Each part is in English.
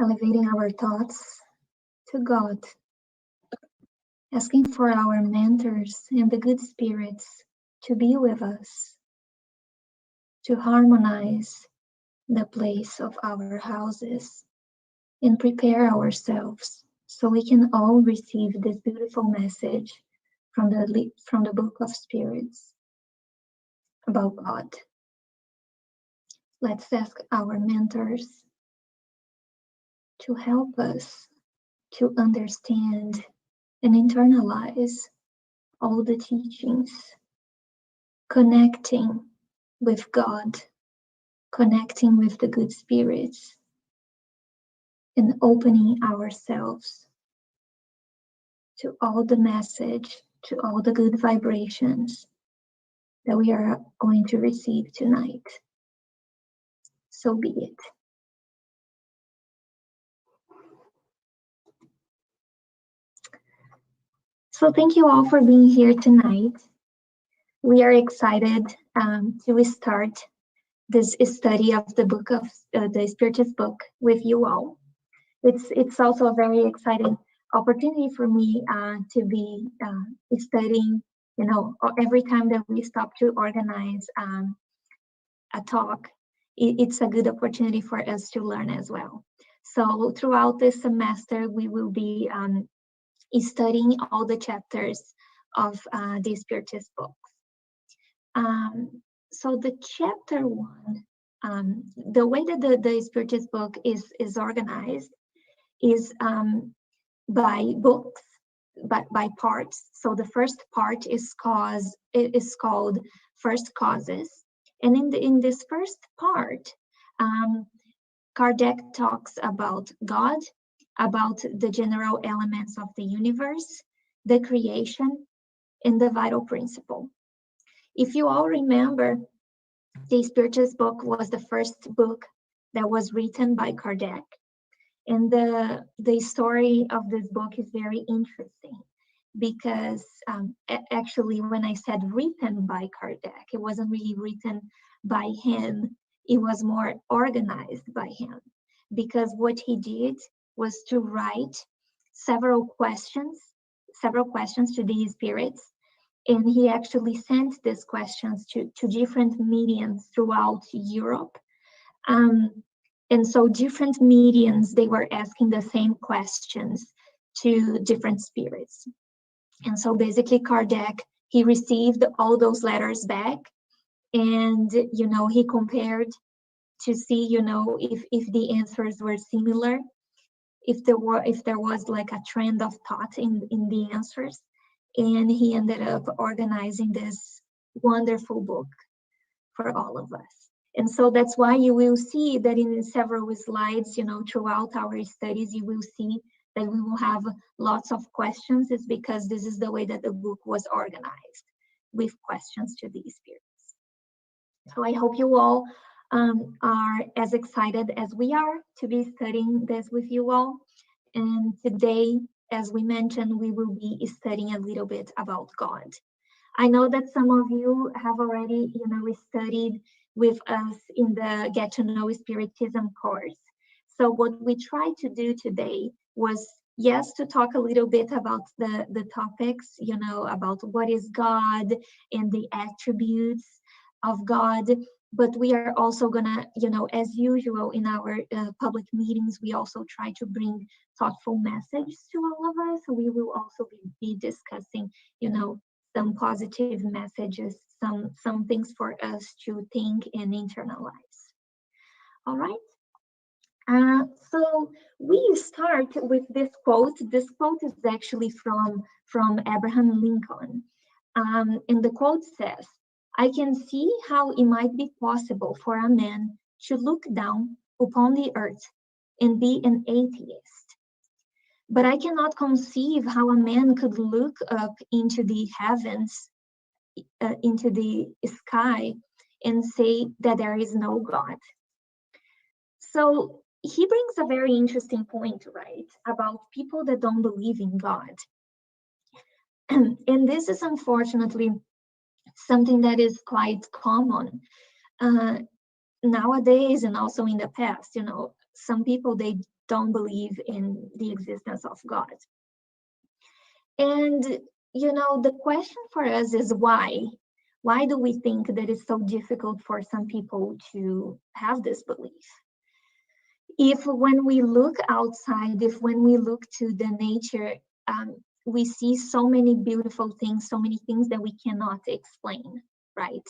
elevating our thoughts to God, asking for our mentors and the good spirits to be with us, to harmonize the place of our houses and prepare ourselves so we can all receive this beautiful message from the Book of Spirits about God. Let's ask our mentors to help us to understand and internalize all the teachings, connecting with God, connecting with the good spirits, and opening ourselves to all the message, to all the good vibrations that we are going to receive tonight. So be it. So thank you all for being here tonight. We are excited to start this study of the book of the Spiritist Book with you all. It's also a very exciting opportunity for me to be studying. You know, every time that we stop to organize a talk, it's a good opportunity for us to learn as well. So throughout this semester, we will be studying all the chapters of the Spiritist books. So the chapter 1, the way that the Spiritist book is organized is by books, but by parts. So the first part is called First Causes, and in this first part, Kardec talks about God, about the general elements of the universe, the creation, and the vital principle. If you all remember, the Spiritist book was the first book that was written by Kardec. And the story of this book is very interesting because actually when I said written by Kardec, it wasn't really written by him. It was more organized by him, because what he did was to write several questions to these spirits, and he actually sent these questions to different mediums throughout Europe. And so different mediums, they were asking the same questions to different spirits. And so basically Kardec, he received all those letters back, and, you know, he compared to see, you know, if the answers were similar, if there was like a trend of thought in the answers. And he ended up organizing this wonderful book for all of us. And so that's why you will see that in several slides, you know, throughout our studies, you will see that we will have lots of questions. It's because this is the way that the book was organized, with questions to these spirits. So I hope you all are as excited as we are to be studying this with you all. And today, as we mentioned, we will be studying a little bit about God. I know that some of you have already, you know, studied with us in the Get to Know Spiritism course. So what we tried to do today was, yes, to talk a little bit about the topics, you know, about what is God and the attributes of God. But we are also gonna, you know, as usual in our public meetings, we also try to bring thoughtful messages to all of us. So we will also be discussing, you know, some positive messages, some things for us to think and internalize. All right. So we start with this quote. This quote is actually from Abraham Lincoln. And the quote says, "I can see how it might be possible for a man to look down upon the earth and be an atheist. But I cannot conceive how a man could look up into the heavens, into the sky, and say that there is no God." So he brings a very interesting point, right, about people that don't believe in God. And this is unfortunately something that is quite common nowadays and also in the past. You know, some people, they don't believe in the existence of God. And, the question for us is why? Why do we think that it's so difficult for some people to have this belief? If when we look outside, when we look to the nature, we see so many beautiful things, so many things that we cannot explain, right?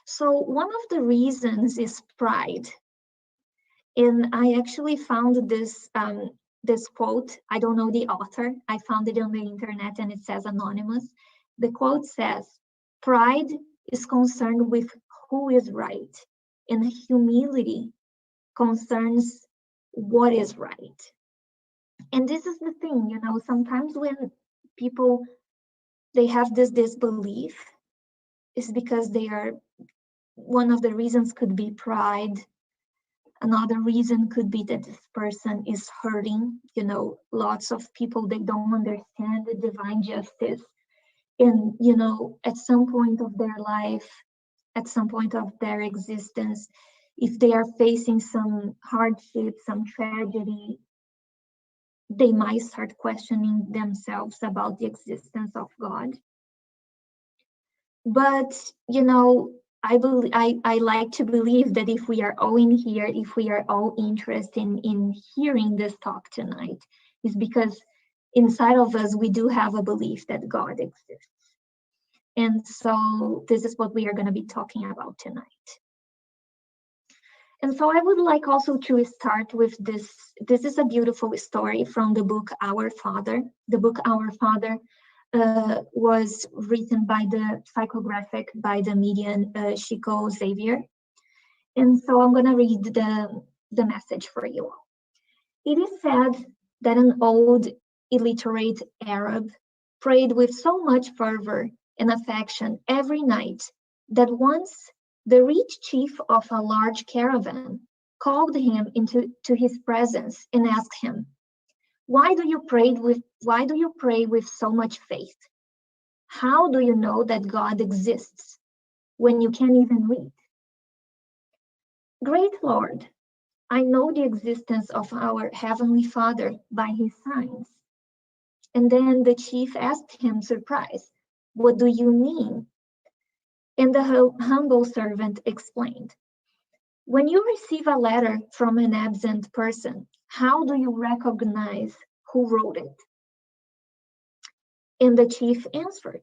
So one of the reasons is pride. And I actually found this quote. I don't know the author. I found it on the internet and it says anonymous. The quote says, "Pride is concerned with who is right, and humility concerns what is right." And this is the thing, sometimes when people, they have this disbelief, is because they are, one of the reasons could be pride. Another reason could be that this person is hurting. Lots of people, they don't understand the divine justice. And, at some point of their life, at some point of their existence, if they are facing some hardship, some tragedy, they might start questioning themselves about the existence of God. But, I like to believe that if we are all in here, if we are all interested in hearing this talk tonight, is because inside of us, we do have a belief that God exists. And so this is what we are going to be talking about tonight. And so I would like also to start with this. This is a beautiful story from the book Our Father. The book Our Father was written by the psychographic by the medium Chico Xavier. And so I'm going to read the message for you all. It is said that an old illiterate Arab prayed with so much fervor and affection every night that once the rich chief of a large caravan called him into his presence and asked him, why do you pray with so much faith? How do you know that God exists when you can't even read? Great Lord, I know the existence of our Heavenly Father by his signs. And then the chief asked him, surprised, what do you mean? And the humble servant explained, when you receive a letter from an absent person, how do you recognize who wrote it? And the chief answered,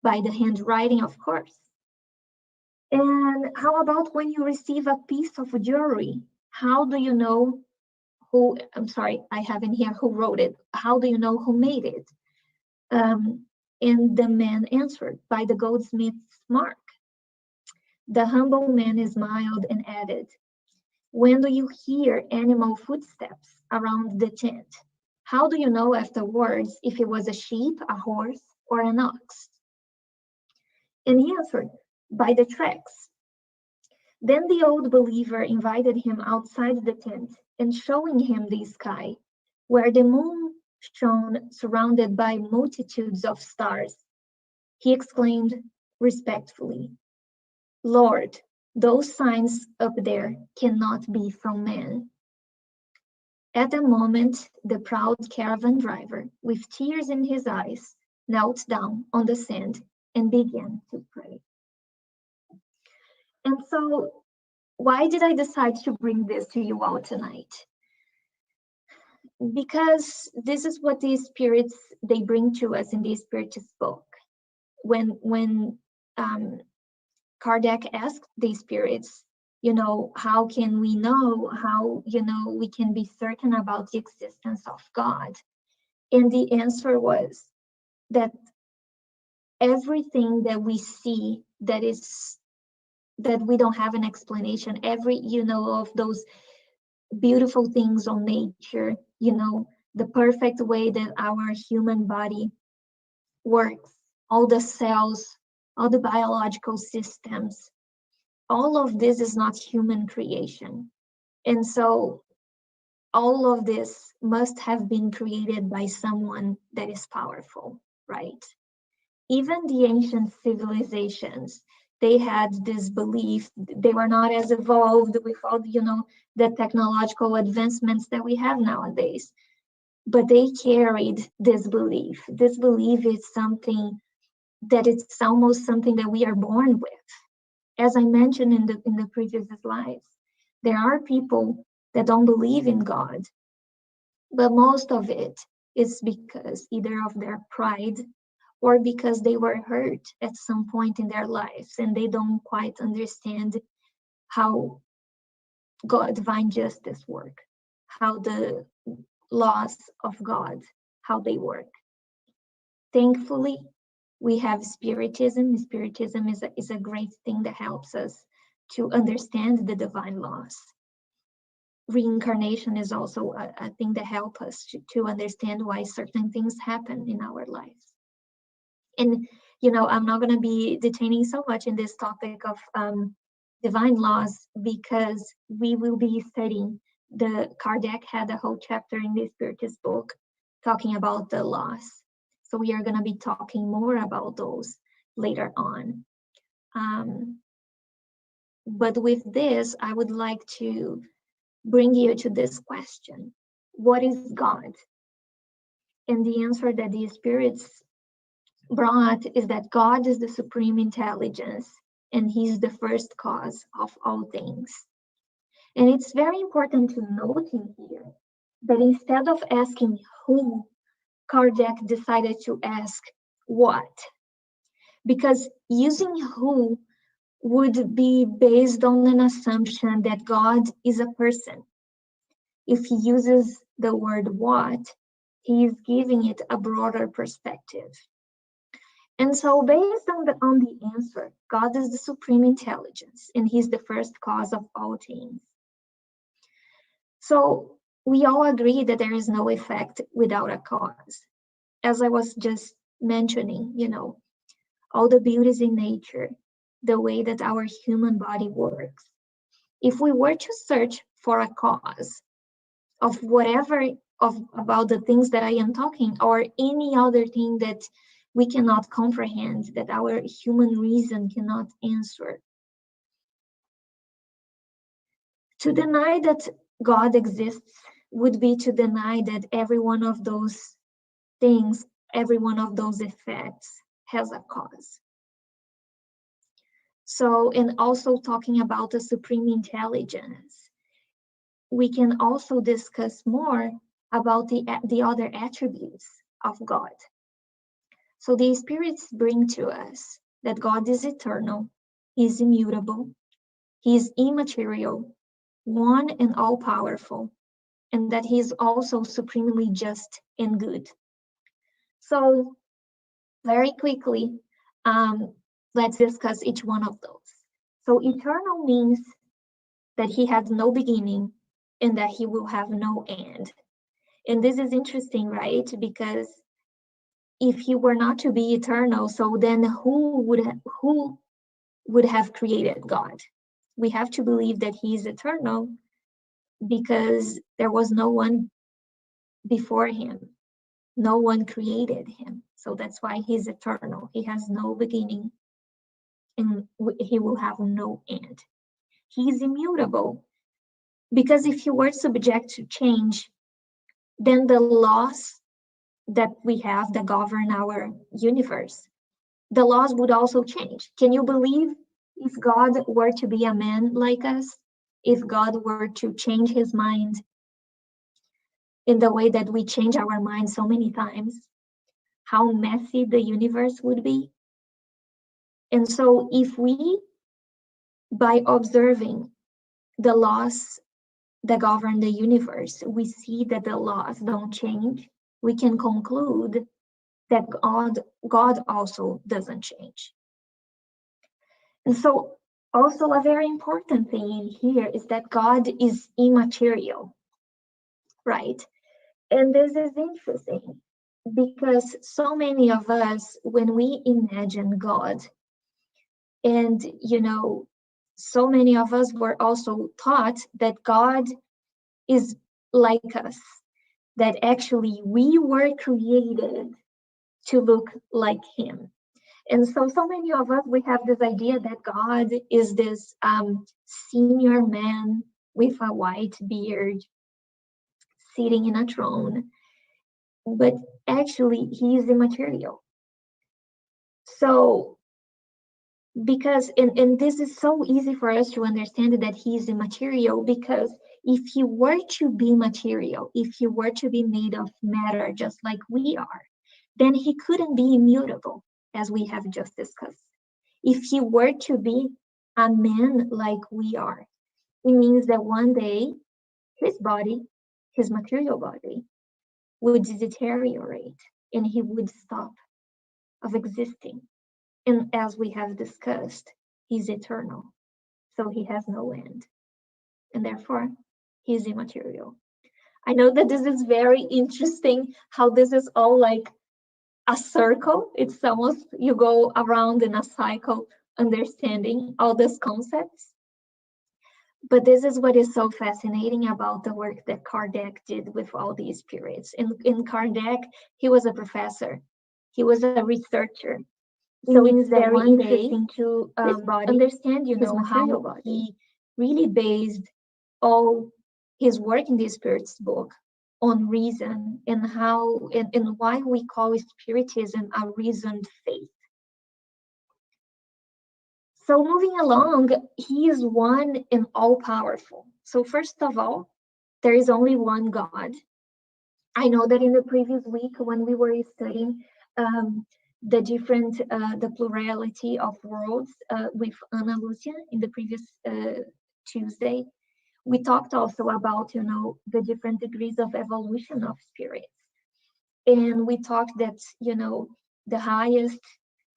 by the handwriting, of course. And how about when you receive a piece of jewelry? How do you know who, I have in here who wrote it. How do you know who made it? And the man answered, by the goldsmith's mark. The humble man smiled and added, when do you hear animal footsteps around the tent? How do you know afterwards if it was a sheep, a horse, or an ox? And he answered, by the tracks. Then the old believer invited him outside the tent and showing him the sky, where the moon shone surrounded by multitudes of stars. He exclaimed respectfully, Lord, those signs up there cannot be from man. At the moment, the proud caravan driver, with tears in his eyes, knelt down on the sand and began to pray. And so, why did I decide to bring this to you all tonight? Because this is what these spirits, they bring to us in the Spiritist book. When Kardec asked these spirits, how can we know, how, we can be certain about the existence of God? And the answer was that everything that we see that we don't have an explanation, every, of those beautiful things on nature, the perfect way that our human body works, all the cells, all the biological systems, all of this is not human creation. And so all of this must have been created by someone that is powerful, right? Even the ancient civilizations, they had this belief. They were not as evolved with all, the technological advancements that we have nowadays. But they carried this belief. This belief is something that it's almost something that we are born with. As I mentioned in the previous slides, there are people that don't believe in God, but most of it is because either of their pride or because they were hurt at some point in their lives and they don't quite understand how divine justice work, how the laws of God, how they work. Thankfully, we have Spiritism. Spiritism is a great thing that helps us to understand the divine laws. Reincarnation is also a thing that helps us to understand why certain things happen in our lives. And, I'm not going to be detaining so much in this topic of divine laws because we will be studying Kardec had a whole chapter in the Spiritist Book talking about the laws. So we are going to be talking more about those later on. But with this, I would like to bring you to this question. What is God? And the answer that the spirits brought is that God is the supreme intelligence and he's the first cause of all things. And it's very important to note in here that instead of asking who, Kardec decided to ask what. Because using who would be based on an assumption that God is a person. If he uses the word what, he is giving it a broader perspective. And so based on the answer, God is the supreme intelligence and he's the first cause of all things. So we all agree that there is no effect without a cause. As I was just mentioning, all the beauties in nature, the way that our human body works. If we were to search for a cause of whatever about the things that I am talking, or any other thing that we cannot comprehend, that our human reason cannot answer, to deny that God exists would be to deny that every one of those things, every one of those effects has a cause. So, and also talking about the supreme intelligence, we can also discuss more about the other attributes of God. So the spirits bring to us that God is eternal, He's immutable, He's immaterial, one and all-powerful, and that He is also supremely just and good. So very quickly, let's discuss each one of those. So eternal means that He has no beginning and that He will have no end. And this is interesting, right? Because if He were not to be eternal, so then who would have created God? We have to believe that He is eternal because there was no one before Him. No one created Him. So that's why He's eternal. He has no beginning and He will have no end. He's immutable because if He were subject to change, then the laws that we have that govern our universe, the laws would also change. Can you believe if God were to be a man like us, if God were to change His mind in the way that we change our minds so many times, how messy the universe would be? And so if we, by observing the laws that govern the universe, we see that the laws don't change, we can conclude that God also doesn't change. And so also a very important thing in here is that God is immaterial, right? And this is interesting because so many of us, when we imagine God, and so many of us were also taught that God is like us, that actually we were created to look like Him. And so many of us, we have this idea that God is this senior man with a white beard sitting in a throne, but actually he is immaterial. So, because, and this is so easy for us to understand that he is immaterial, because if he were to be material, if he were to be made of matter just like we are, then he couldn't be immutable, as we have just discussed. If he were to be a man like we are, it means that one day his body, his material body, would deteriorate and he would stop of existing. And as we have discussed, he's eternal, so he has no end, and therefore he's immaterial. I know that this is very interesting, how this is all like a circle. It's almost you go around in a cycle understanding all these concepts. But this is what is so fascinating about the work that Kardec did with all these spirits. In Kardec, he was a professor, he was a researcher. So it's very interesting to understand, how he really based all his work in the Spiritist Book on reason, and how and why we call Spiritism a reasoned faith. So moving along, he is one and all-powerful. So first of all, there is only one God. I know that in the previous week when we were studying the plurality of worlds with Ana Lucia in the previous Tuesday, we talked also about, the different degrees of evolution of spirits. And we talked that, the highest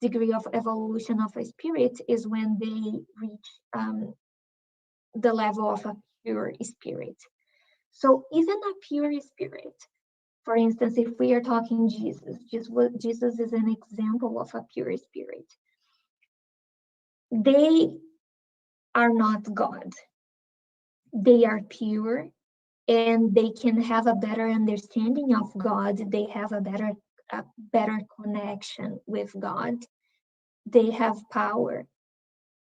degree of evolution of a spirit is when they reach the level of a pure spirit. So even a pure spirit, for instance, if we are talking Jesus is an example of a pure spirit. They are not God. They are pure, and they can have a better understanding of God. They have a better connection with God. They have power,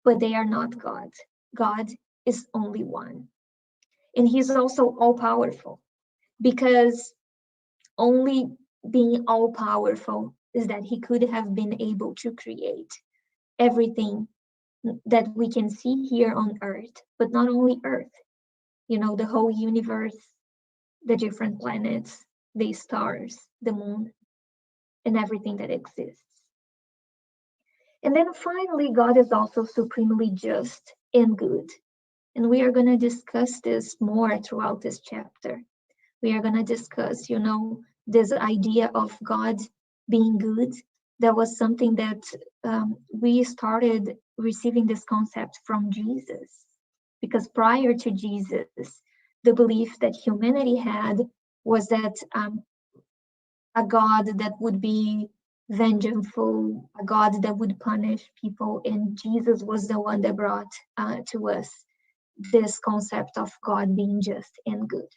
but they are not God. God is only one. And he's also all-powerful, because only being all-powerful is that he could have been able to create everything that we can see here on Earth, but not only Earth, the whole universe, the different planets, the stars, the moon, and everything that exists. And then finally, God is also supremely just and good. And we are going to discuss this more throughout this chapter. We are going to discuss, this idea of God being good. That was something that we started receiving this concept from Jesus. Because prior to Jesus, the belief that humanity had was that a God that would be vengeful, a God that would punish people, and Jesus was the one that brought to us this concept of God being just and good.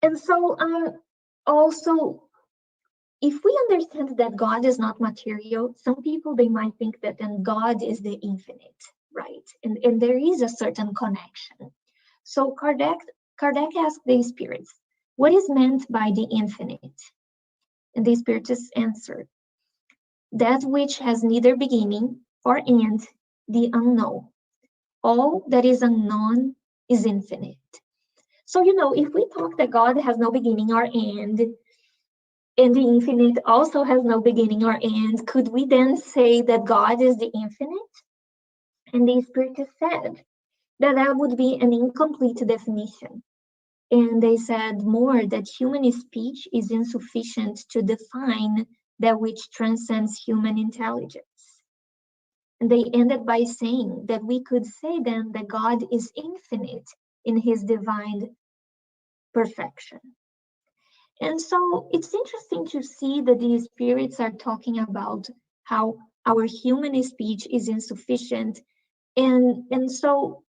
And so also, if we understand that God is not material, some people, they might think that then God is the infinite, right? And there is a certain connection. So Kardec asked the spirits, what is meant by the infinite? And the spirits answered, that which has neither beginning or end, the unknown. All that is unknown is infinite. So, if we talk that God has no beginning or end, and the infinite also has no beginning or end, could we then say that God is the infinite? And the Spiritist said that would be an incomplete definition. And they said more that human speech is insufficient to define that which transcends human intelligence. And they ended by saying that we could say then that God is infinite in his divine perfection. And so it's interesting to see that these spirits are talking about how our human speech is insufficient. And so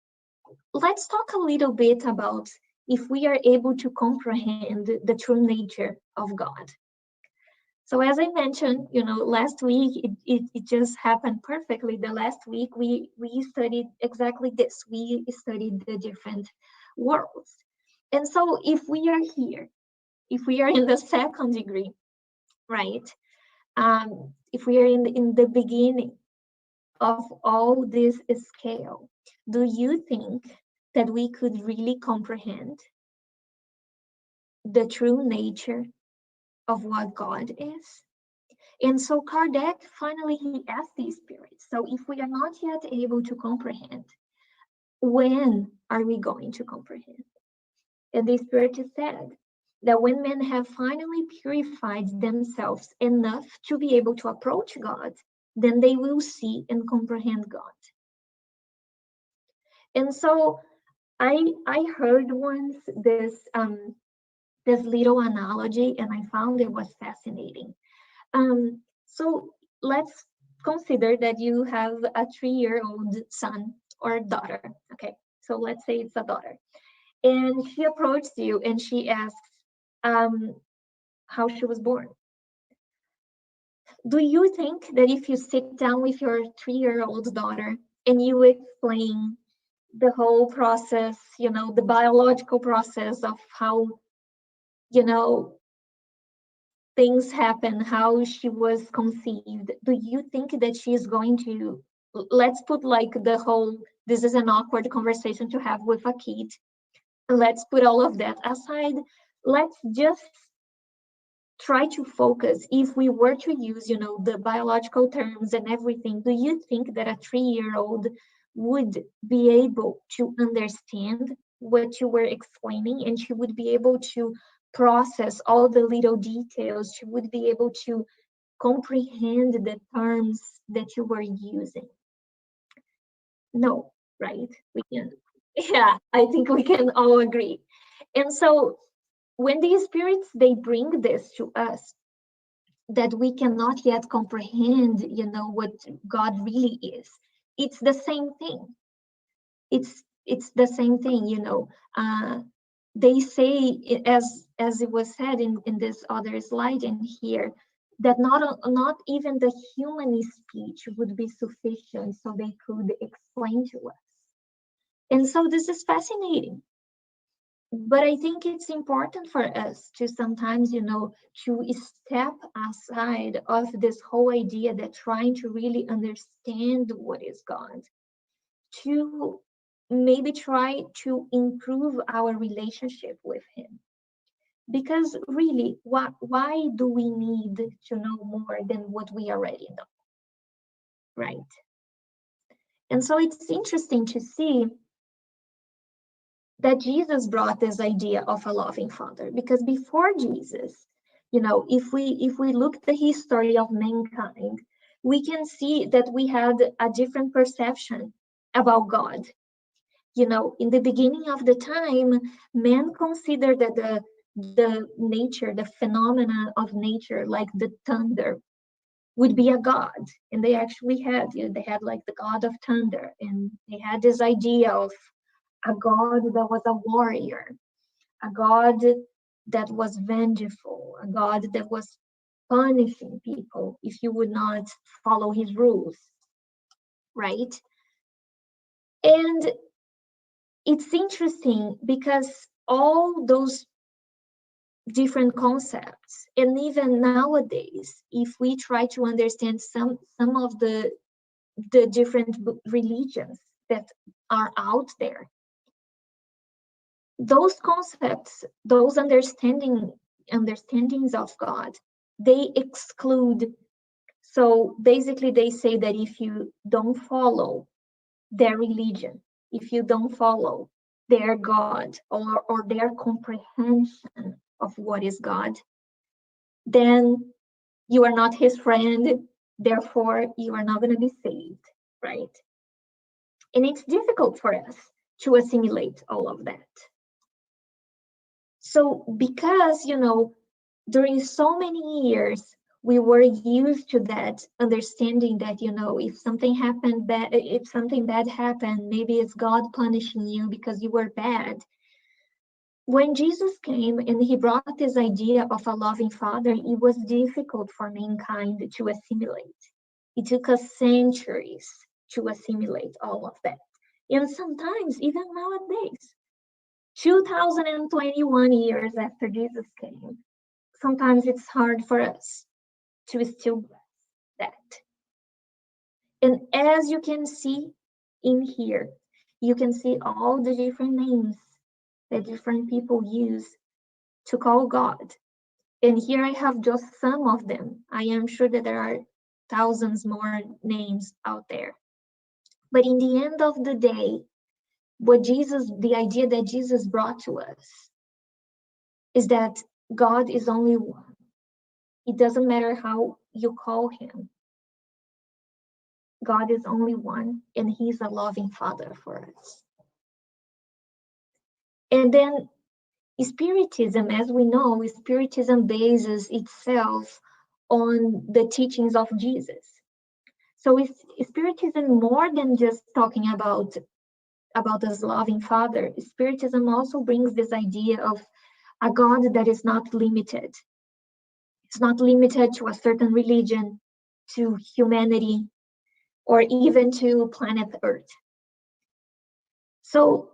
let's talk a little bit about if we are able to comprehend the true nature of God. So as I mentioned, last week, it just happened perfectly. The last week, we studied exactly this. We studied the different worlds. And so if we are here, if we are in the second degree, right? If we are in the beginning of all this scale, do you think that we could really comprehend the true nature of what God is? And so Kardec, finally, he asked these spirits, so if we are not yet able to comprehend, when are we going to comprehend? And the spirit said that when men have finally purified themselves enough to be able to approach God, then they will see and comprehend God. And so I heard once this little analogy, and I found it was fascinating. So let's consider that you have a 3-year-old son or daughter. Okay, so let's say it's a daughter. And she approaches you and she asks how she was born. Do you think that if you sit down with your 3-year-old daughter and you explain the whole process, the biological process of how, things happen, how she was conceived, do you think that she's going to, let's put like this is an awkward conversation to have with a kid. Let's put all of that aside. Let's just try to focus. If we were to use, the biological terms and everything, do you think that a 3-year-old would be able to understand what you were explaining, and she would be able to process all the little details? She would be able to comprehend the terms that you were using? No, right? We can. Yeah, I think we can all agree. And so when these spirits, they bring this to us, that we cannot yet comprehend, what God really is, it's the same thing. It's the same thing, they say, as it was said in this other slide in here, that not even the human speech would be sufficient so they could explain to us. And so this is fascinating. But I think it's important for us to sometimes, to step aside of this whole idea that trying to really understand what is God, to maybe try to improve our relationship with Him. Because really, why do we need to know more than what we already know, right? And so it's interesting to see that Jesus brought this idea of a loving Father, because before Jesus, if we look at the history of mankind, we can see that we had a different perception about God. In the beginning of the time, man considered that the nature, the phenomena of nature, like the thunder, would be a god. And they actually had, they had like the god of thunder, and they had this idea of a God that was a warrior, a God that was vengeful, a God that was punishing people if you would not follow his rules, right? And it's interesting because all those different concepts, and even nowadays, if we try to understand some of the different religions that are out there, those concepts, those understandings of God, they exclude. So basically they say that if you don't follow their religion, if you don't follow their God, or their comprehension of what is God, then you are not his friend, therefore you are not going to be saved, right? And it's difficult for us to assimilate all of that. So because, during so many years, we were used to that understanding that, if something bad happened, maybe it's God punishing you because you were bad. when Jesus came and he brought this idea of a loving father, it was difficult for mankind to assimilate. It took us centuries to assimilate all of that. And sometimes, even nowadays, 2021 years after Jesus came, sometimes it's hard for us to still grasp that. And as you can see in here, you can see all the different names that different people use to call God. And here I have just some of them. I am sure that there are thousands more names out there. But in the end of the day, the idea that Jesus brought to us is that God is only one. It doesn't matter how you call him. God is only one, and he's a loving father for us. And then Spiritism, as we know, Spiritism bases itself on the teachings of Jesus. So Spiritism, more than just talking about this loving father, Spiritism also brings this idea of a God that is not limited. It's not limited to a certain religion, to humanity, or even to planet Earth. So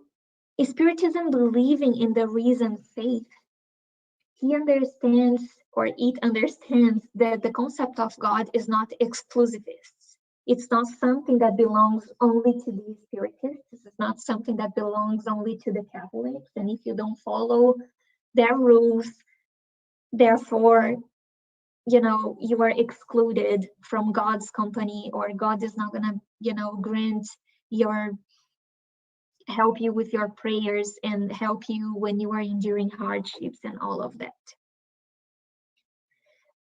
Spiritism, believing in the risen faith, it understands that the concept of God is not exclusivist. It's not something that belongs only to the Spiritists. It's not something that belongs only to the Catholics. And if you don't follow their rules, therefore, you are excluded from God's company, or God is not gonna, help you with your prayers and help you when you are enduring hardships and all of that.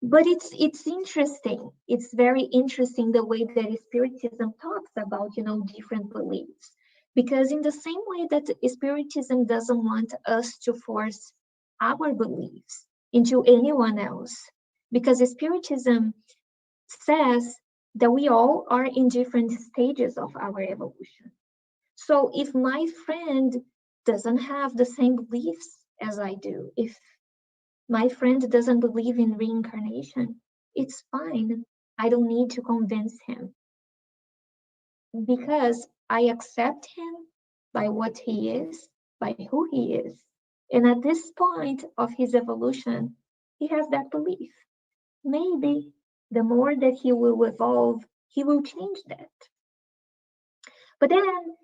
But it's interesting. It's very interesting the way that Spiritism talks about, different beliefs. Because in the same way that Spiritism doesn't want us to force our beliefs into anyone else, because Spiritism says that we all are in different stages of our evolution. So if my friend doesn't have the same beliefs as I do, if my friend doesn't believe in reincarnation, it's fine. I don't need to convince him, because I accept him by what he is, by who he is. And at this point of his evolution, he has that belief. Maybe the more that he will evolve, he will change that. But then,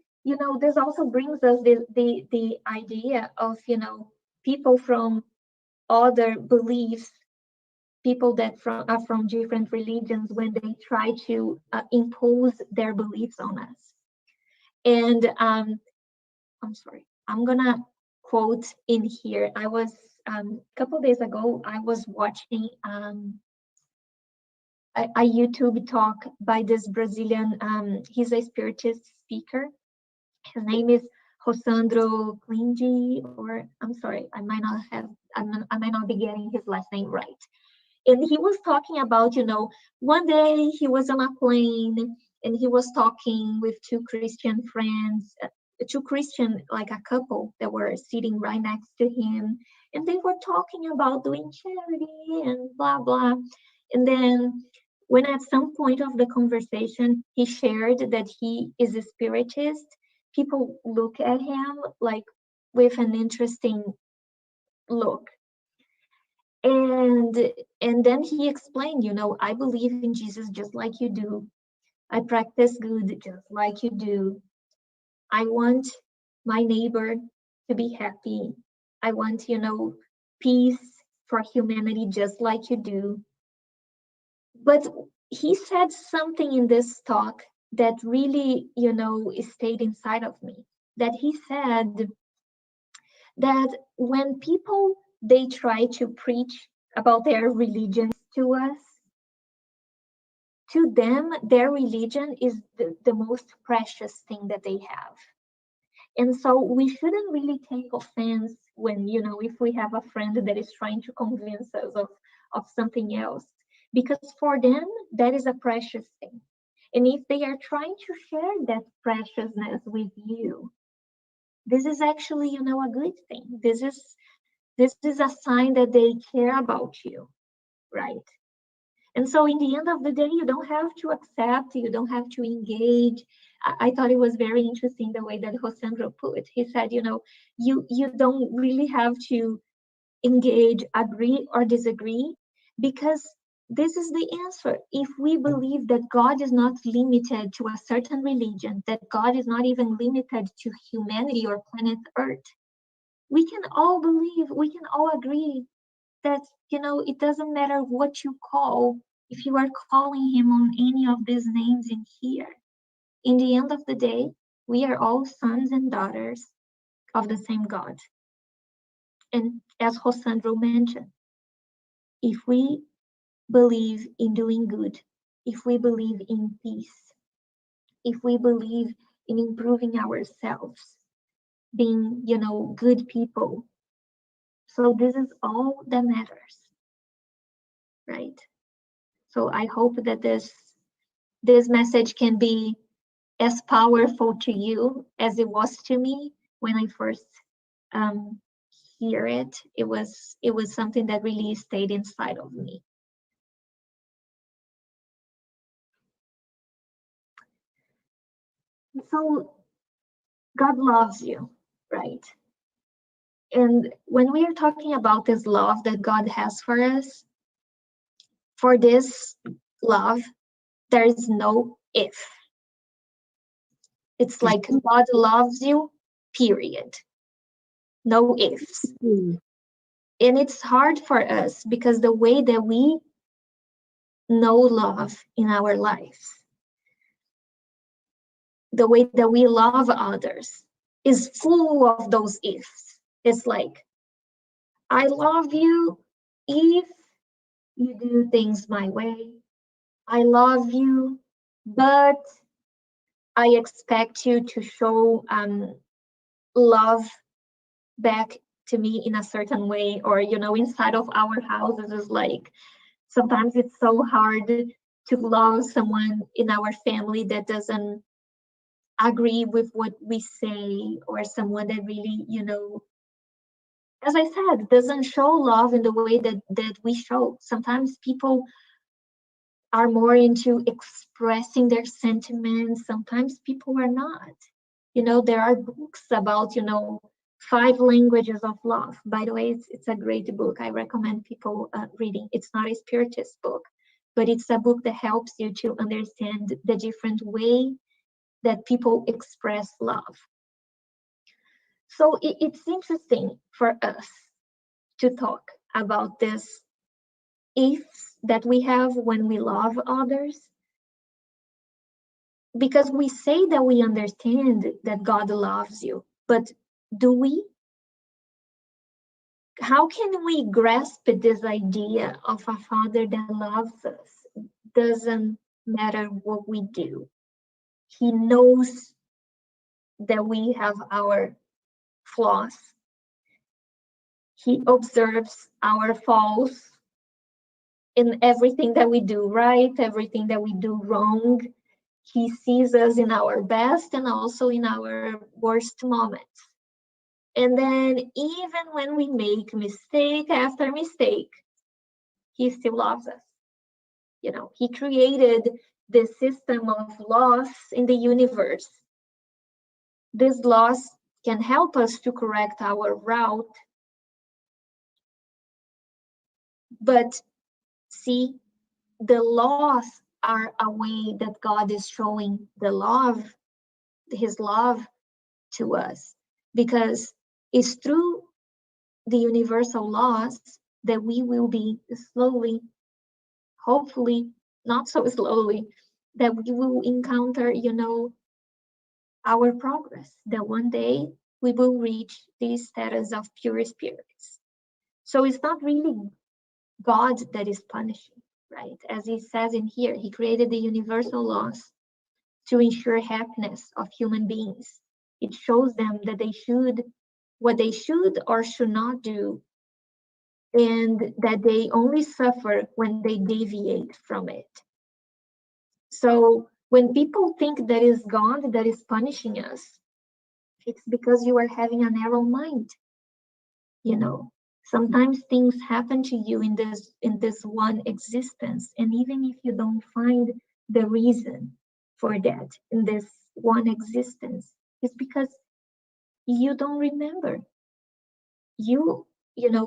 this also brings us the idea of, people from other beliefs, people that are from different religions, when they try to impose their beliefs on us. And I'm sorry, I'm gonna quote in here. I was a couple days ago, I was watching a YouTube talk by this Brazilian, he's a Spiritist speaker. His name is Rosandro Klinge, or I'm sorry, I might not be getting his last name right. And he was talking about, one day he was on a plane and he was talking with two Christian friends, like a couple that were sitting right next to him. And they were talking about doing charity and blah, blah. And then when at some point of the conversation, he shared that he is a Spiritist, people look at him like with an interesting look. And then he explained, I believe in Jesus just like you do. I practice good just like you do. I want my neighbor to be happy. I want, peace for humanity just like you do. But he said something in this talk that really, stayed inside of me. That he said that when people, they try to preach about their religions to us, to them, their religion is the most precious thing that they have. And so we shouldn't really take offense when, if we have a friend that is trying to convince us of something else, because for them, that is a precious thing. And if they are trying to share that preciousness with you, this is actually, a good thing. This is a sign that they care about you, right? And so in the end of the day, you don't have to accept, you don't have to engage. I thought it was very interesting the way that Rosandro put it. He said, you don't really have to engage, agree or disagree, because this is the answer. If we believe that God is not limited to a certain religion, that God is not even limited to humanity or planet Earth, we can all believe, we can all agree that, it doesn't matter what you call, if you are calling him on any of these names in here. In the end of the day, we are all sons and daughters of the same God. And as Rosandro mentioned, if we believe in doing good, if we believe in peace, if we believe in improving ourselves, being, good people, so this is all that matters, right? So I hope that this message can be as powerful to you as it was to me when I first hear it. It was something that really stayed inside of me. So God loves you, right? And when we are talking about this love that God has for us, for this love, there is no if. It's like God loves you, period. No ifs. And it's hard for us because the way that we know love in our lives, the way that we love others, is full of those ifs. It's like, I love you if you do things my way. I love you, but I expect you to show love back to me in a certain way. Or, inside of our houses is like, sometimes it's so hard to love someone in our family that doesn't agree with what we say, or someone that really, as I said, doesn't show love in the way that we show. Sometimes people are more into expressing their sentiments. Sometimes people are not. There are books about, 5 languages of love. By the way, it's a great book. I recommend people reading. It's not a Spiritist book, but it's a book that helps you to understand the different way that people express love. So it's interesting for us to talk about this ifs that we have when we love others, because we say that we understand that God loves you, but do we? How can we grasp this idea of a Father that loves us? Doesn't matter what we do. He knows that we have our flaws. He observes our faults in everything that we do right, everything that we do wrong. He sees us in our best and also in our worst moments. And then even when we make mistake after mistake, he still loves us. He created this system of laws in the universe. These laws can help us to correct our route. But see, the laws are a way that God is showing his love to us, because it's through the universal laws that we will be slowly, hopefully not so slowly, that we will encounter, our progress, that one day we will reach the status of pure spirits. So it's not really God that is punishing, right? As he says in here, he created the universal laws to ensure happiness of human beings. It shows them that what they should or should not do, and that they only suffer when they deviate from it. So when people think that is God that is punishing us, It's because you are having a narrow mind. Sometimes things happen to you in this one existence, and even if you don't find the reason for that in this one existence, it's because you don't remember.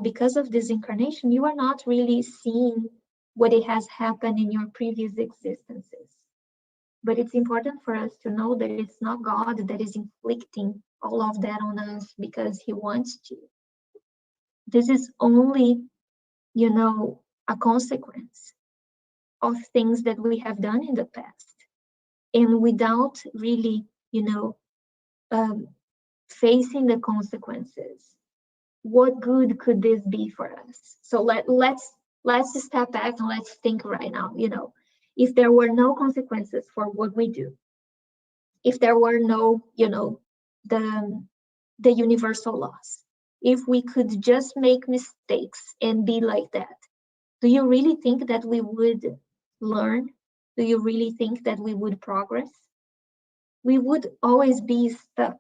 Because of this incarnation, you are not really seeing what it has happened in your previous existences. But it's important for us to know that it's not God that is inflicting all of that on us because he wants to. This is only, a consequence of things that we have done in the past. And without really, facing the consequences, what good could this be for us? So let's step back and let's think right now. If there were no consequences for what we do, if there were no, the universal laws, if we could just make mistakes and be like that, do you really think that we would learn? Do you really think that we would progress? We would always be stuck.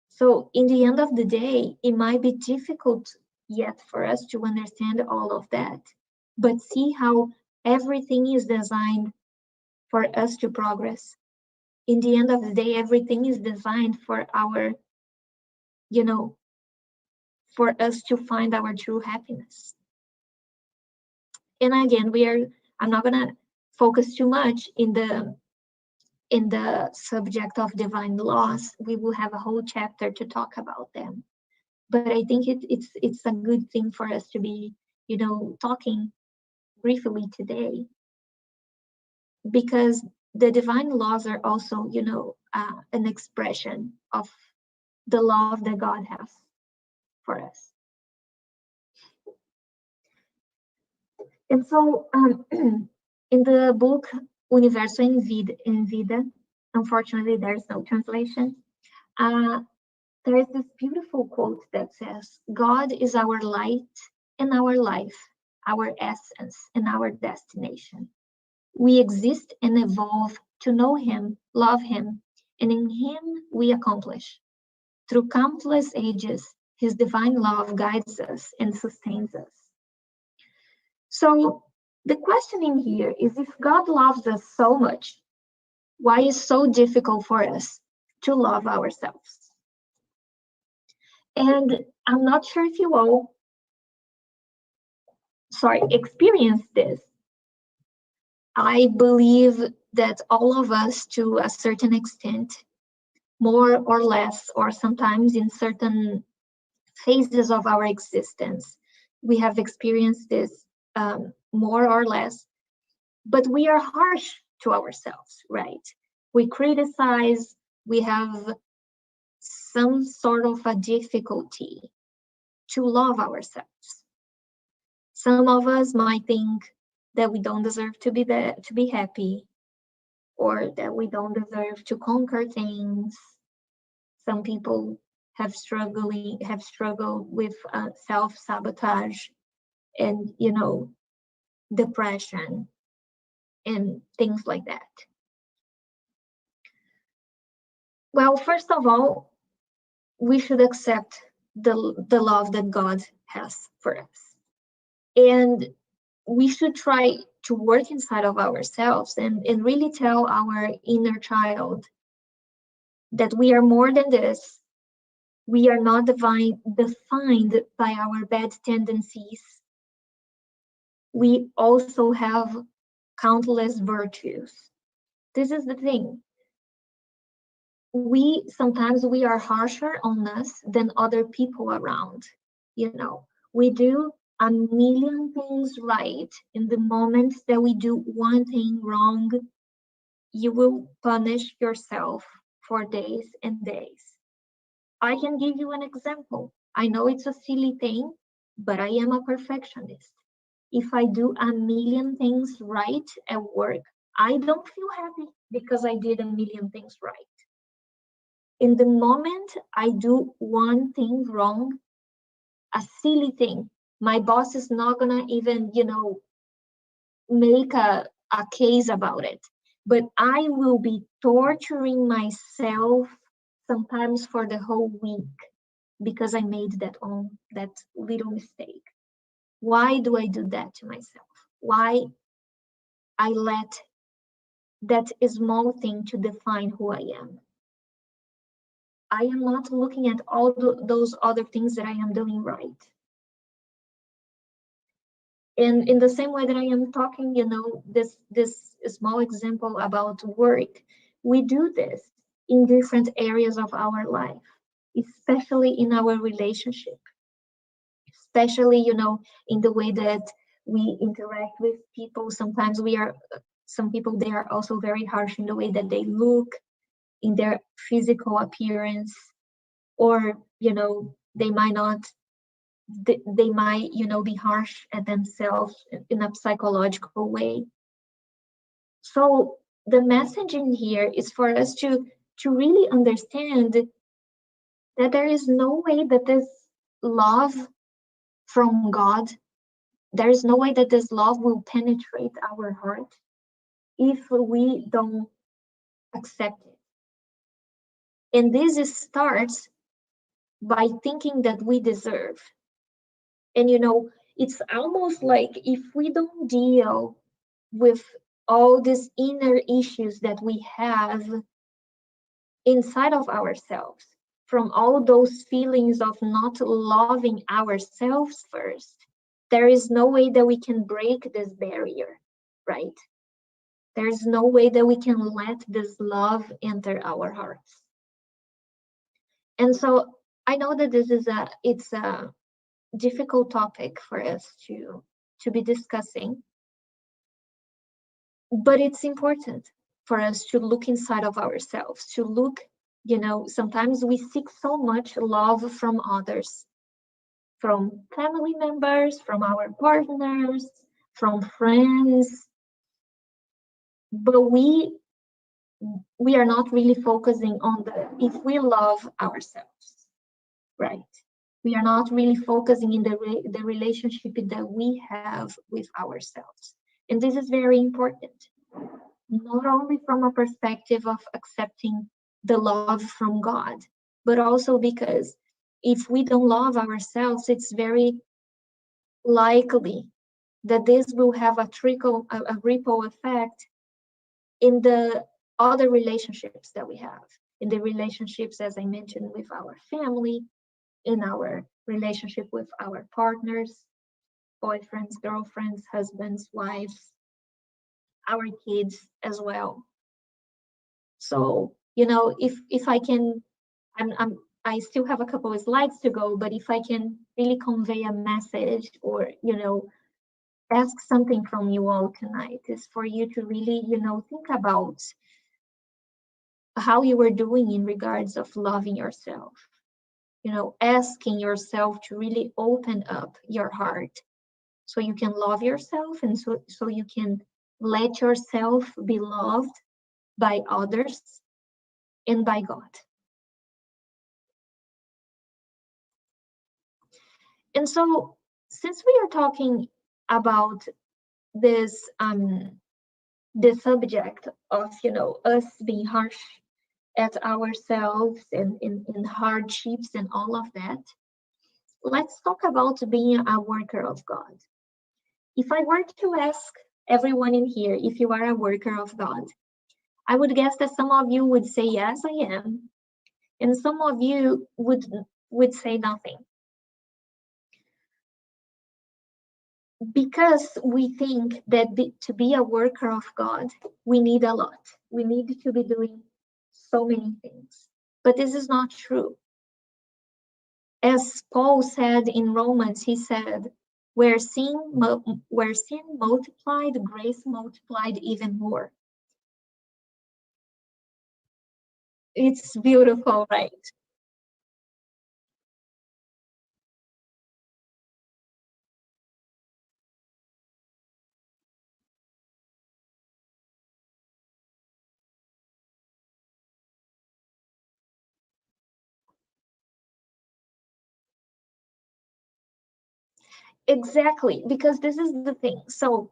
So in the end of the day, it might be difficult yet for us to understand all of that, but see how everything is designed for us to progress. In the end of the day, everything is designed for for us to find our true happiness. And again, I'm not gonna focus too much in the subject of divine laws. We will have a whole chapter to talk about them. But I think it's a good thing for us to be, talking briefly today, because the divine laws are also, an expression of the love that God has for us. And so, in the book Universo en Vida, unfortunately, there's no translation. There is this beautiful quote that says, God is our light and our life, our essence and our destination. We exist and evolve to know him, love him, and in him we accomplish. Through countless ages, his divine love guides us and sustains us. So the question in here is, if God loves us so much, why is it so difficult for us to love ourselves? And I'm not sure if you all, experience this. I believe that all of us, to a certain extent, more or less, or sometimes in certain phases of our existence, we have experienced this more or less, but we are harsh to ourselves, right? We criticize, we have some sort of a difficulty to love ourselves. Some of us might think that we don't deserve to be happy, or that we don't deserve to conquer things. Some people have struggled with self-sabotage and, depression and things like that. Well, first of all, we should accept the love that God has for us. And we should try to work inside of ourselves and really tell our inner child that we are more than this. We are not defined by our bad tendencies. We also have countless virtues. This is the thing. Sometimes we are harsher on us than other people around. We do a million things right. In the moments that we do one thing wrong, you will punish yourself for days and days. I can give you an example. I know it's a silly thing, but I am a perfectionist. If I do a million things right at work, I don't feel happy because I did a million things right. In the moment I do one thing wrong, a silly thing, my boss is not gonna even, make a case about it. But I will be torturing myself sometimes for the whole week, because I made that little mistake. Why do I do that to myself? Why I let that small thing to define who I am? I am not looking at all those other things that I am doing right. And in the same way that I am talking, this small example about work, we do this in different areas of our life, especially in our relationship, especially, in the way that we interact with people. Sometimes some people, they are also very harsh in the way that they look, in their physical appearance, or, they might not, they might, be harsh at themselves in a psychological way. So the message in here is for us to really understand that there is no way that this love from God, there is no way that this love will penetrate our heart if we don't accept it. And this starts by thinking that we deserve. And it's almost like if we don't deal with all these inner issues that we have inside of ourselves, from all those feelings of not loving ourselves first, there is no way that we can break this barrier, right? There's no way that we can let this love enter our hearts. And so I know that it's a difficult topic for us to be discussing, but it's important for us to look inside of ourselves, to look, sometimes we seek so much love from others, from family members, from our partners, from friends, but we are not really focusing on if we love ourselves, right? We are not really focusing in the relationship that we have with ourselves. And this is very important, not only from a perspective of accepting the love from God, but also because if we don't love ourselves, it's very likely that this will have a ripple effect in the other relationships that we have, in the relationships, as I mentioned, with our family, in our relationship with our partners, boyfriends, girlfriends, husbands, wives, our kids as well. So, if I can, I still have a couple of slides to go, but if I can really convey a message or, ask something from you all tonight, is for you to really, think about how you are doing in regards of loving yourself. Asking yourself to really open up your heart so you can love yourself, and so you can let yourself be loved by others and by God. And so, since we are talking about this the subject of us being harsh at ourselves and in hardships and all of that, let's talk about being a worker of God. If I were to ask everyone in here if you are a worker of God, I would guess that some of you would say, yes, I am. And some of you would say nothing. Because we think that to be a worker of God, we need a lot. We need to be doing so many things. But this is not true. As Paul said in Romans, he said, where sin multiplied, grace multiplied even more. It's beautiful, right? Exactly, because this is the thing. So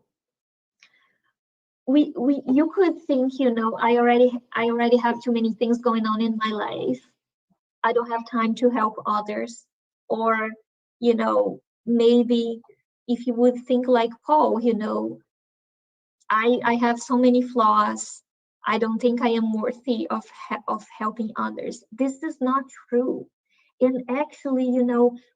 you could think, I already have too many things going on in my life. I don't have time to help others. Or, maybe if you would think like Paul, I have so many flaws. I don't think I am worthy of helping others. This is not true. And actually,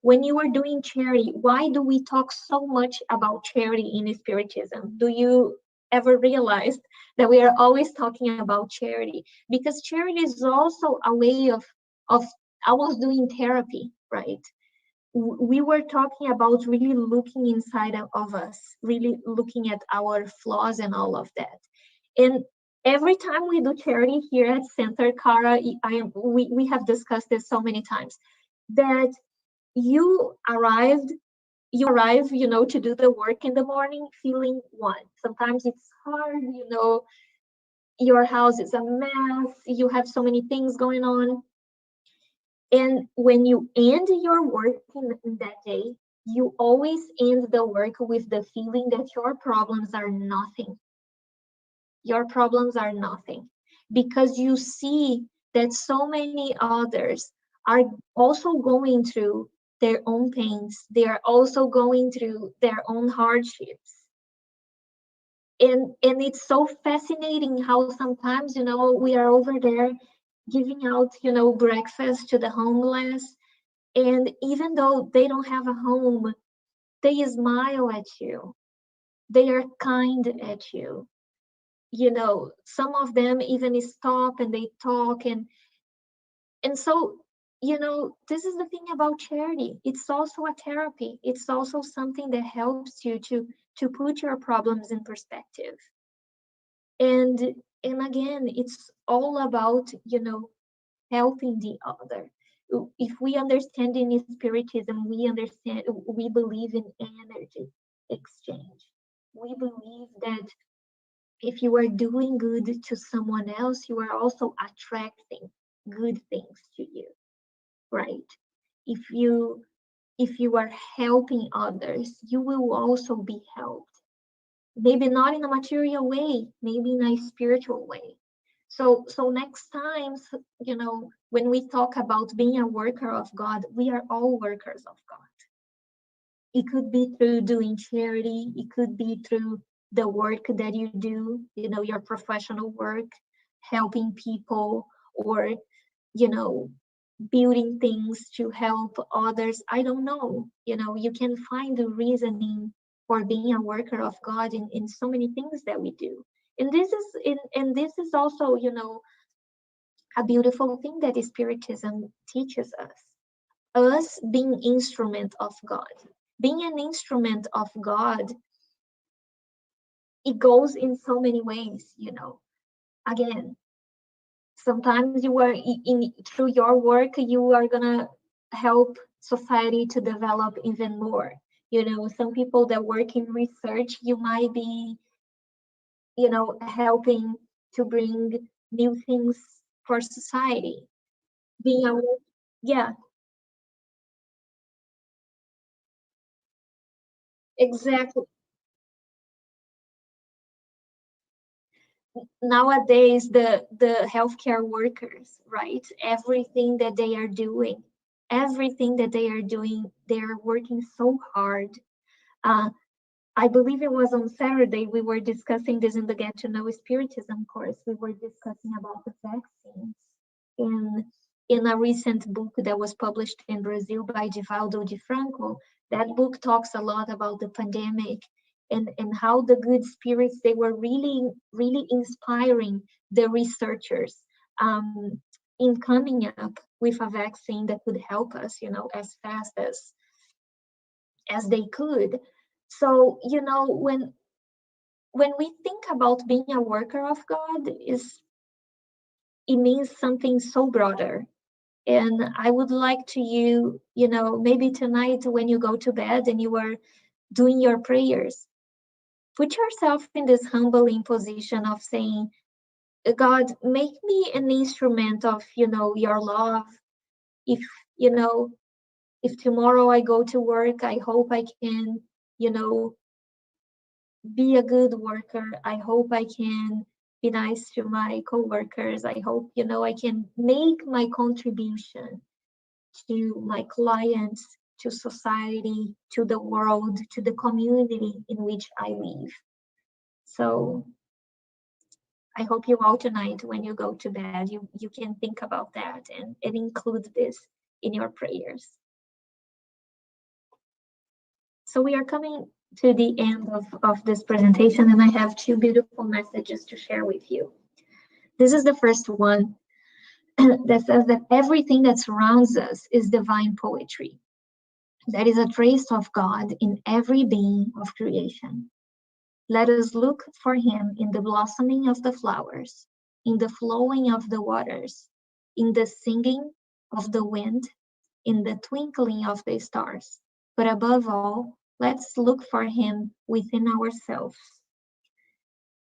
when you are doing charity, why do we talk so much about charity in Spiritism? Do you ever realize that we are always talking about charity? Because charity is also a way of I was doing therapy, right? We were talking about really looking inside of us, really looking at our flaws and all of that. And every time we do charity here at Center, Cara, we have discussed this so many times, that you arrive, to do the work in the morning feeling one. Sometimes it's hard, your house is a mess, you have so many things going on. And when you end your work in that day, you always end the work with the feeling that your problems are nothing. Your problems are nothing. Because you see that so many others are also going through their own pains. They are also going through their own hardships. And it's so fascinating how sometimes, we are over there giving out, breakfast to the homeless. And even though they don't have a home, they smile at you. They are kind at you. Some of them even stop and they talk. And so, this is the thing about charity. It's also a therapy. It's also something that helps you to put your problems in perspective. And again, it's all about, helping the other. If we understand in Spiritism, we believe in energy exchange. We believe that if you are doing good to someone else, you are also attracting good things to you, right? If you are helping others, you will also be helped. Maybe not in a material way, maybe in a spiritual way. So next time, when we talk about being a worker of God, we are all workers of God. It could be through doing charity. It could be through the work that you do, your professional work, helping people, or, building things to help others. I don't know. You can find the reasoning for being a worker of God in so many things that we do. And this is also, a beautiful thing that Spiritism teaches us. Us being instrument of God. Being an instrument of God, it goes in so many ways, Again, sometimes you are through your work, you are gonna help society to develop even more. Some people that work in research, you might be, helping to bring new things for society. Being a Yeah, exactly. Nowadays, the healthcare workers, right? Everything that they are doing, they are working so hard. Uh, I believe it was on Saturday we were discussing this in the Get to Know Spiritism course. We were discussing about the vaccines in a recent book that was published in Brazil by Divaldo de Franco. That book talks a lot about the pandemic and how the good spirits, they were really, really inspiring the researchers in coming up with a vaccine that could help us, as fast as they could. So, when we think about being a worker of God, it means something so broader. And I would like to maybe tonight when you go to bed and you are doing your prayers, put yourself in this humbling position of saying, God, make me an instrument of, your love. If, you know, if tomorrow I go to work, I hope I can, you know, be a good worker. I hope I can be nice to my coworkers. I hope, I can make my contribution. to my clients, to society, to the world, to the community in which I live. So I hope you all tonight, when you go to bed, you can think about that and include this in your prayers. So we are coming to the end of this presentation, and I have two beautiful messages to share with you. This is the first one that says that everything that surrounds us is divine poetry. There is a trace of God in every being of creation. Let us look for him in the blossoming of the flowers, in the flowing of the waters, in the singing of the wind, in the twinkling of the stars. But above all, let's look for him within ourselves.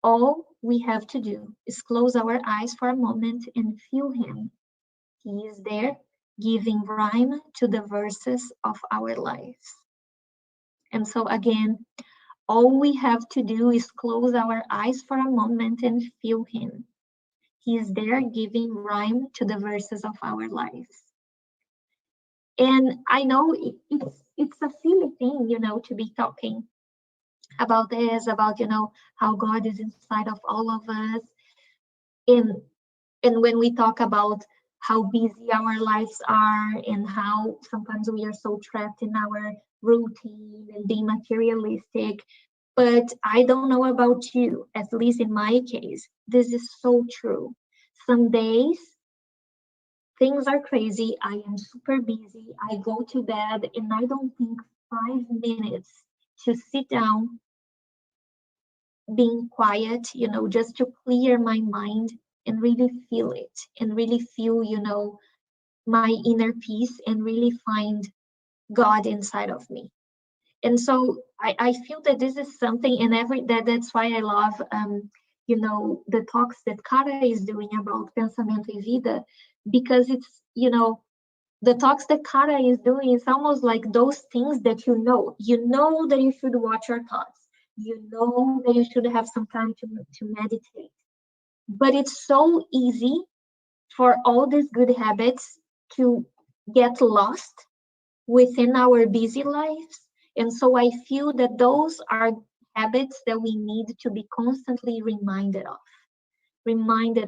All we have to do is close our eyes for a moment and feel him. He is there, giving rhyme to the verses of our lives. And so again, all we have to do is close our eyes for a moment and feel him. He is there giving rhyme to the verses of our lives. And I know it's a silly thing, to be talking about this, about, how God is inside of all of us. And when we talk about how busy our lives are and how sometimes we are so trapped in our routine and being materialistic. But I don't know about you, at least in my case, this is so true. Some days things are crazy. I am super busy. I go to bed and I don't think 5 minutes to sit down, being quiet, just to clear my mind and really feel it and really feel, my inner peace and really find God inside of me. And so I feel that this is something, and that's why I love, the talks that Kara is doing about Pensamento e Vida, because it's, the talks that Kara is doing, it's almost like those things that you know that you should watch your thoughts. You know that you should have some time to meditate. But it's so easy for all these good habits to get lost within our busy lives. And so I feel that those are habits that we need to be constantly reminded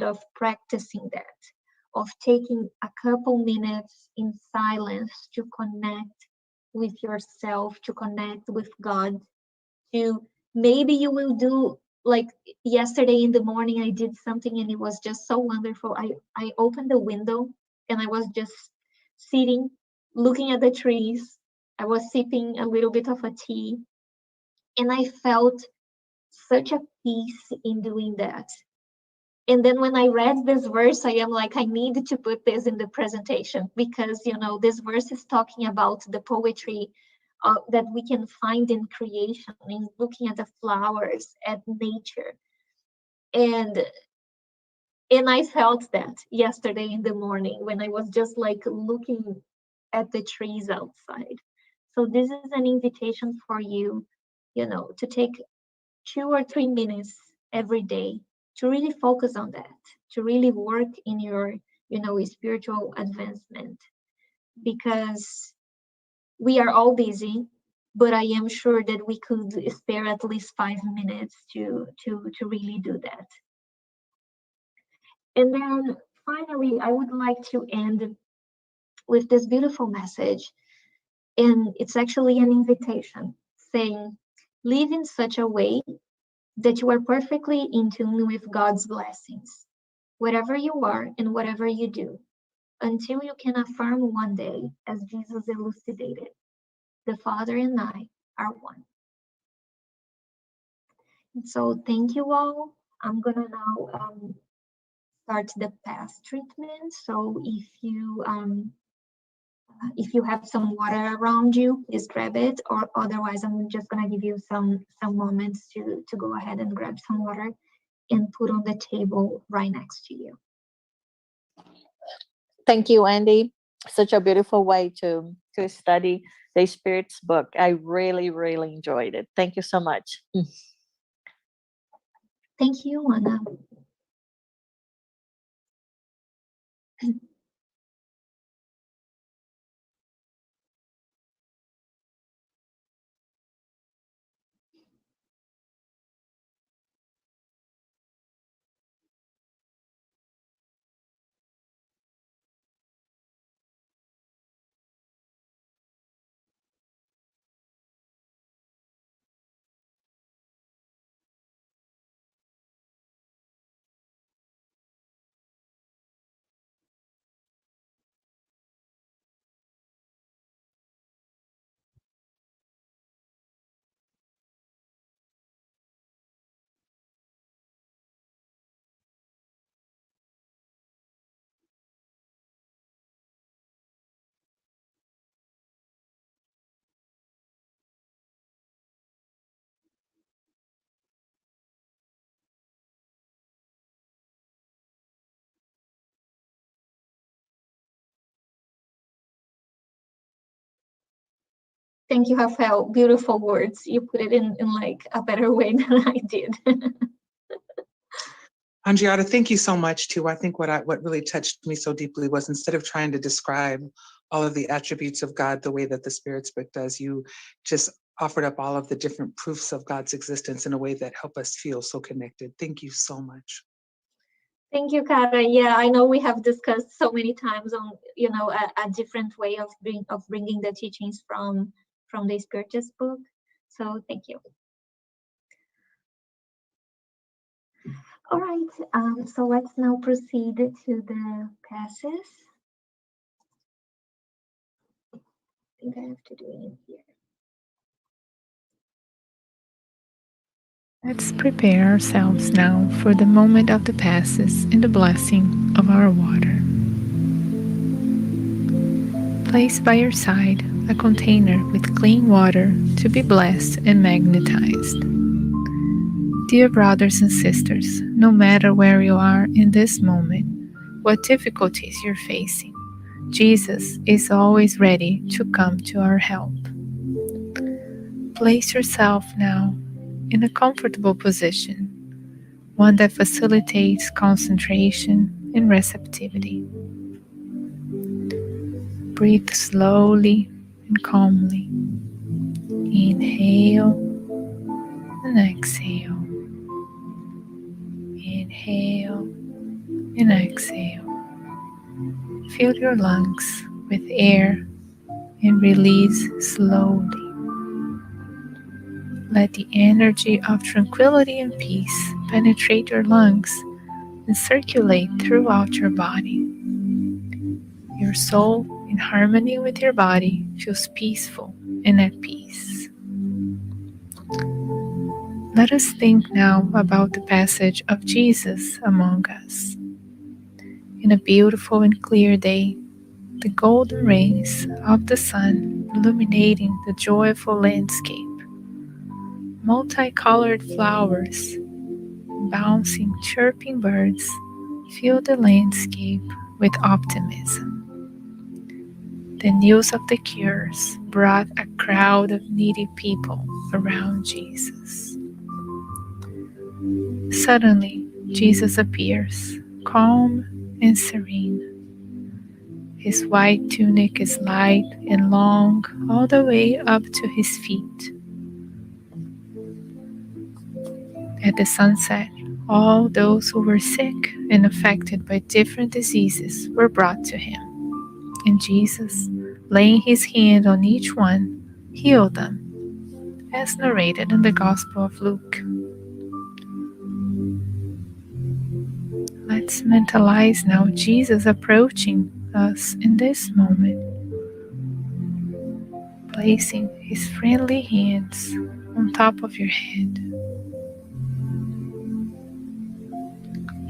of practicing that, of taking a couple minutes in silence to connect with yourself, to connect with God, to maybe you will do, like yesterday in the morning, I did something and it was just so wonderful. I opened the window and I was just sitting, looking at the trees. I was sipping a little bit of a tea, and I felt such a peace in doing that. And then when I read this verse, I am like, I need to put this in the presentation because, this verse is talking about the poetry that we can find in creation, in looking at the flowers, at nature. And I felt that yesterday in the morning when I was just like looking at the trees outside. So this is an invitation for you, to take 2 or 3 minutes every day to really focus on that, to really work in your, spiritual advancement, because we are all busy, but I am sure that we could spare at least 5 minutes to really do that. And then finally, I would like to end with this beautiful message. And it's actually an invitation saying, live in such a way that you are perfectly in tune with God's blessings, wherever you are and whatever you do, until you can affirm one day, as Jesus elucidated, the Father and I are one. And so thank you all. I'm going to now start the pass treatment. So if you have some water around you, please grab it, or otherwise I'm just going to give you some moments to go ahead and grab some water and put on the table right next to you. Thank you, Andy. Such a beautiful way to study the Spiritist Book. I really, really enjoyed it. Thank you so much. Thank you, Anna. Thank you, Rafael. Beautiful words. You put it in like a better way than I did. Andriata, thank you so much too. I think what really touched me so deeply was, instead of trying to describe all of the attributes of God the way that the Spirit's Book does, you just offered up all of the different proofs of God's existence in a way that help us feel so connected. Thank you so much. Thank you, Kara. Yeah, I know we have discussed so many times on, a different way of bringing the teachings from the Spiritist Book. So thank you. All right, so let's now proceed to the passes. I think I have to do it in here. Let's prepare ourselves now for the moment of the passes and the blessing of our water. Place by your side a container with clean water to be blessed and magnetized. Dear brothers and sisters, no matter where you are in this moment, what difficulties you're facing, Jesus is always ready to come to our help. Place yourself now in a comfortable position, one that facilitates concentration and receptivity. Breathe slowly and calmly. Inhale and exhale. Inhale and exhale. Fill your lungs with air and release slowly. Let the energy of tranquility and peace penetrate your lungs and circulate throughout your body. Your soul, in harmony with your body, feels peaceful and at peace. Let us think now about the passage of Jesus among us. In a beautiful and clear day, the golden rays of the sun illuminating the joyful landscape, multicolored flowers, bouncing, chirping birds fill the landscape with optimism. The news of the cures brought a crowd of needy people around Jesus. Suddenly, Jesus appears, calm and serene. His white tunic is light and long all the way up to his feet. At the sunset, all those who were sick and affected by different diseases were brought to him. And Jesus, laying his hand on each one, healed them, as narrated in the Gospel of Luke. Let's mentalize now Jesus approaching us in this moment, placing his friendly hands on top of your head.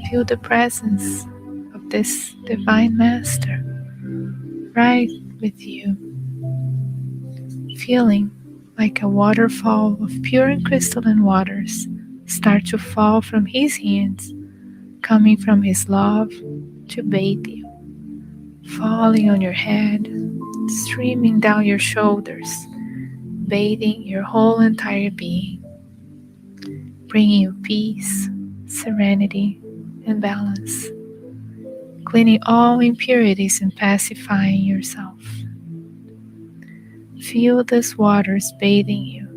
Feel the presence of this Divine Master right with you, feeling like a waterfall of pure and crystalline waters start to fall from his hands, coming from his love to bathe you, falling on your head, streaming down your shoulders, bathing your whole entire being, bringing you peace, serenity, and balance, cleaning all impurities and pacifying yourself. Feel these waters bathing you,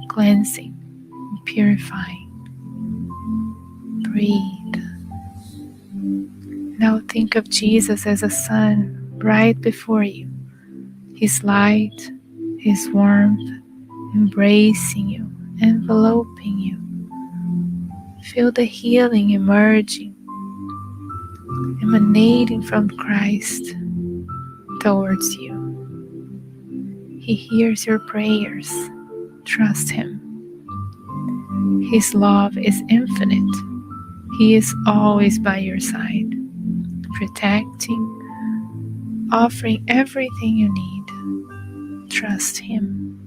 cleansing and purifying. Breathe. Now think of Jesus as a sun right before you, his light, his warmth, embracing you, enveloping you. Feel the healing emerging, emanating from Christ towards you. He hears your prayers. Trust him. His love is infinite. He is always by your side, protecting, offering everything you need. Trust him.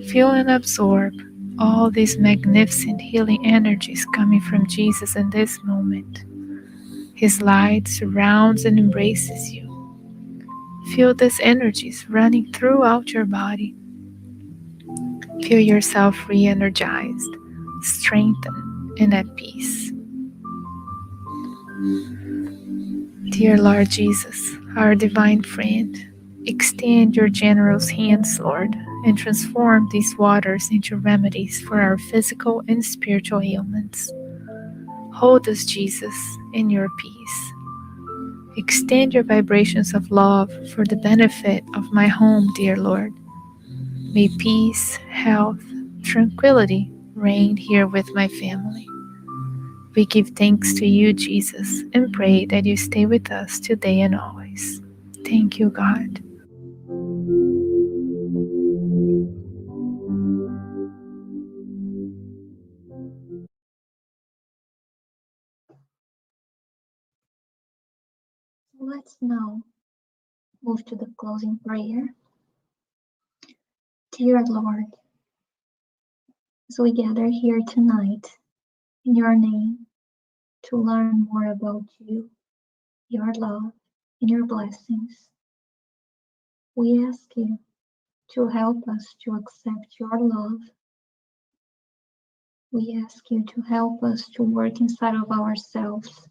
Feel and absorb all these magnificent healing energies coming from Jesus in this moment. His light surrounds and embraces you. Feel these energies running throughout your body. Feel yourself re energized, strengthened, and at peace. Dear Lord Jesus, our divine friend, extend your generous hands, Lord, and transform these waters into remedies for our physical and spiritual ailments. Hold us, Jesus, in your peace. Extend your vibrations of love for the benefit of my home, dear Lord. May peace, health, tranquility reign here with my family. We give thanks to you, Jesus, and pray that you stay with us today and always. Thank you, God. Let's now move to the closing prayer. Dear Lord, as we gather here tonight in your name to learn more about you, your love, and your blessings, we ask you to help us to accept your love. We ask you to help us to work inside of ourselves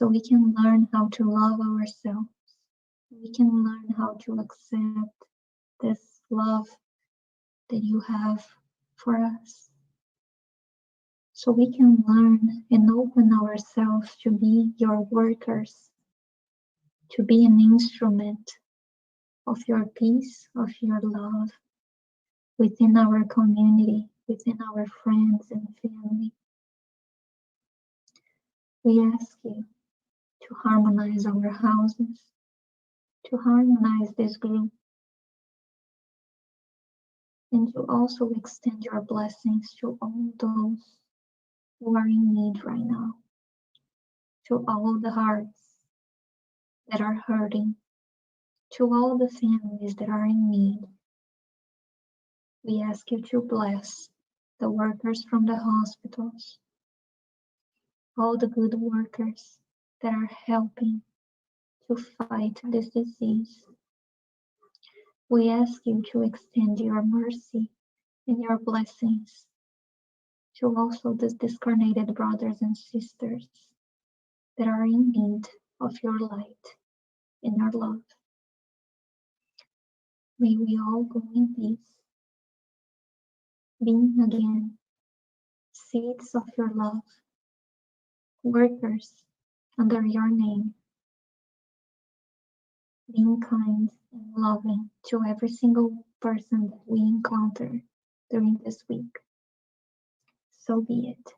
so we can learn how to love ourselves. We can learn how to accept this love that you have for us. So we can learn and open ourselves to be your workers, to be an instrument of your peace, of your love within our community, within our friends and family. We ask you to harmonize our houses, to harmonize this group, and to also extend your blessings to all those who are in need right now, to all the hearts that are hurting, to all the families that are in need. We ask you to bless the workers from the hospitals, all the good workers that are helping to fight this disease. We ask you to extend your mercy and your blessings to also the discarnated brothers and sisters that are in need of your light and your love. May we all go in peace, being again seeds of your love, workers under your name, being kind and loving to every single person that we encounter during this week. So be it.